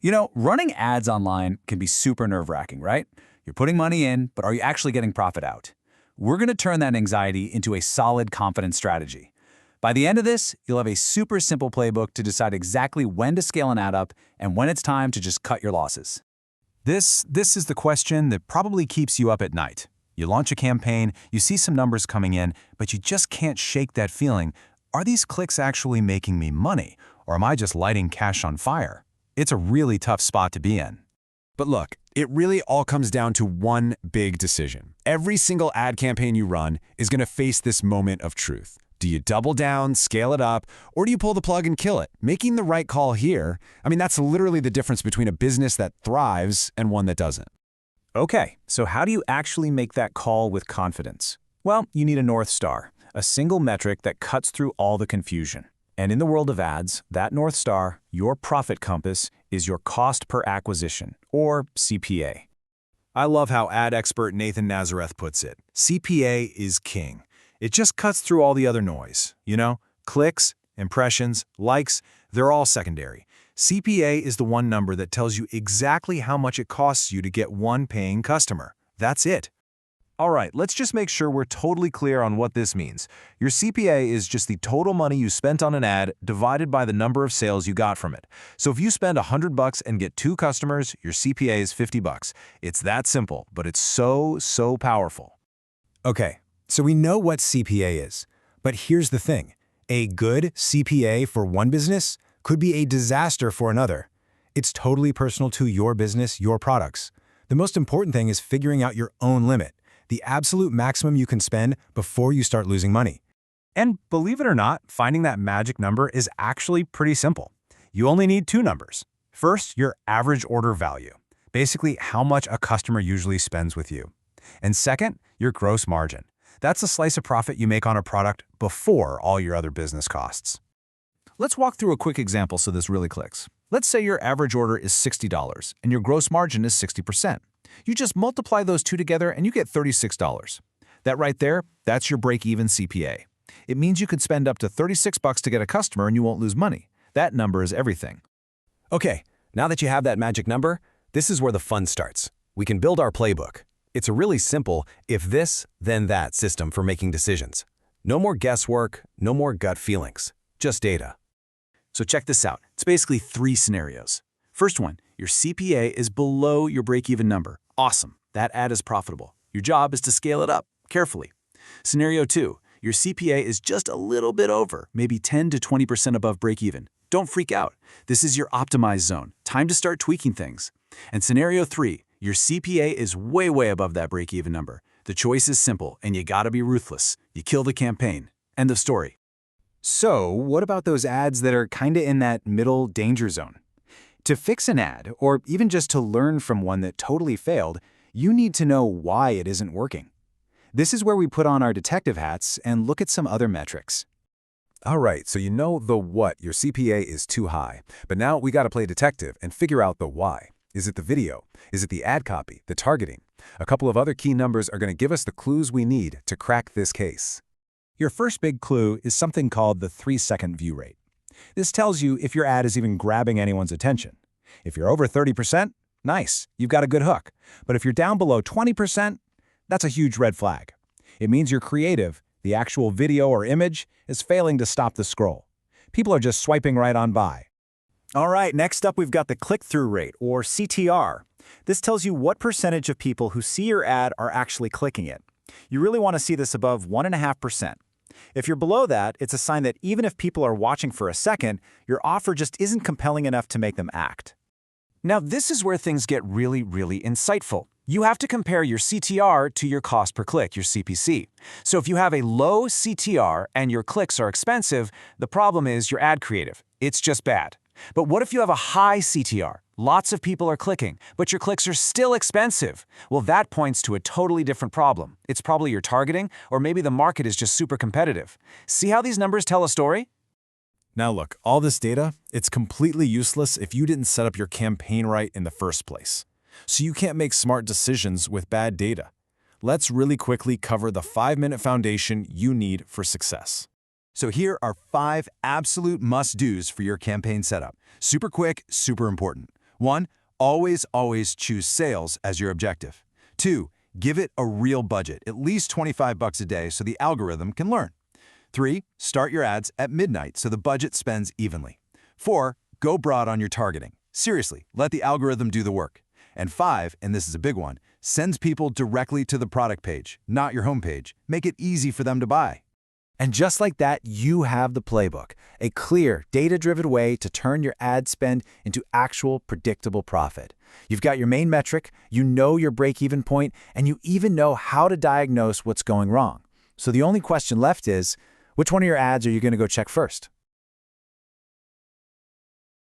Running ads online can be super nerve-wracking, right? You're putting money in, but are you actually getting profit out? We're going to turn that anxiety into a solid, confident strategy. By the end of this, you'll have a super simple playbook to decide exactly when to scale an ad up and when it's time to just cut your losses. This is the question that probably keeps you up at night. You launch a campaign, you see some numbers coming in, but you just can't shake that feeling. Are these clicks actually making me money, or am I just lighting cash on fire? It's a really tough spot to be in. But look, it really all comes down to one big decision. Every single ad campaign you run is going to face this moment of truth. Do you double down, scale it up, or do you pull the plug and kill it? Making the right call here, that's literally the difference between a business that thrives and one that doesn't. Okay, so how do you actually make that call with confidence? Well, you need a North Star, a single metric that cuts through all the confusion. And in the world of ads, that North Star, your profit compass, is your cost per acquisition, or CPA. I love how ad expert Nathan Nazareth puts it. CPA is king. It just cuts through all the other noise. Clicks, impressions, likes, they're all secondary. CPA is the one number that tells you exactly how much it costs you to get one paying customer. That's it. All right, let's just make sure we're totally clear on what this means. Your CPA is just the total money you spent on an ad divided by the number of sales you got from it. So if you spend $100 and get 2 customers, your CPA is $50. It's that simple, but it's so powerful. Okay, so we know what CPA is, but here's the thing. A good CPA for one business could be a disaster for another. It's totally personal to your business, your products. The most important thing is figuring out your own limit, the absolute maximum you can spend before you start losing money. And believe it or not, finding that magic number is actually pretty simple. You only need 2 numbers. First, your average order value, basically how much a customer usually spends with you. And second, your gross margin. That's the slice of profit you make on a product before all your other business costs. Let's walk through a quick example so this really clicks. Let's say your average order is $60 and your gross margin is 60%. You just multiply those two together and you get $36. That right there, that's your break-even CPA. It means you could spend up to $36 to get a customer and you won't lose money. That number is everything. Okay, now that you have that magic number, this is where the fun starts. We can build our playbook. It's a really simple if this, then that system for making decisions. No more guesswork, no more gut feelings, just data. So check this out. It's basically 3 scenarios. First one, your CPA is below your break-even number. Awesome. That ad is profitable. Your job is to scale it up carefully. Scenario 2, your CPA is just a little bit over, maybe 10 to 20% above break-even. Don't freak out. This is your optimized zone. Time to start tweaking things. And scenario 3, your CPA is way above that break-even number. The choice is simple, and you gotta be ruthless. You kill the campaign. End of story. So what about those ads that are kinda in that middle danger zone? To fix an ad, or even just to learn from one that totally failed, you need to know why it isn't working. This is where we put on our detective hats and look at some other metrics. All right, so you know the what, your CPA is too high. But now we got to play detective and figure out the why. Is it the video? Is it the ad copy, the targeting? A couple of other key numbers are going to give us the clues we need to crack this case. Your first big clue is something called the 3-second view rate. This tells you if your ad is even grabbing anyone's attention. If you're over 30%, nice, you've got a good hook. But if you're down below 20%, that's a huge red flag. It means your creative, the actual video or image, is failing to stop the scroll. People are just swiping right on by. All right, next up we've got the click-through rate, or CTR. This tells you what percentage of people who see your ad are actually clicking it. You really want to see this above 1.5%. If you're below that, it's a sign that even if people are watching for a second, your offer just isn't compelling enough to make them act. Now, this is where things get really insightful. You have to compare your CTR to your cost per click, your CPC. So if you have a low CTR and your clicks are expensive, the problem is your ad creative. It's just bad. But what if you have a high CTR? Lots of people are clicking, but your clicks are still expensive. Well, that points to a totally different problem. It's probably your targeting, or maybe the market is just super competitive. See how these numbers tell a story? Now look, all this data, it's completely useless if you didn't set up your campaign right in the first place. So you can't make smart decisions with bad data. Let's really quickly cover the 5-minute foundation you need for success. So here are 5 absolute must-dos for your campaign setup. Super quick, super important. 1. Always choose sales as your objective. 2. Give it a real budget, at least $25 a day so the algorithm can learn. 3. Start your ads at midnight so the budget spends evenly. 4. Go broad on your targeting. Seriously, let the algorithm do the work. And 5, and this is a big one, sends people directly to the product page, not your homepage. Make it easy for them to buy. And just like that, you have the playbook, a clear, data-driven way to turn your ad spend into actual, predictable profit. You've got your main metric, you know your break-even point, and you even know how to diagnose what's going wrong. So the only question left is, which one of your ads are you going to go check first?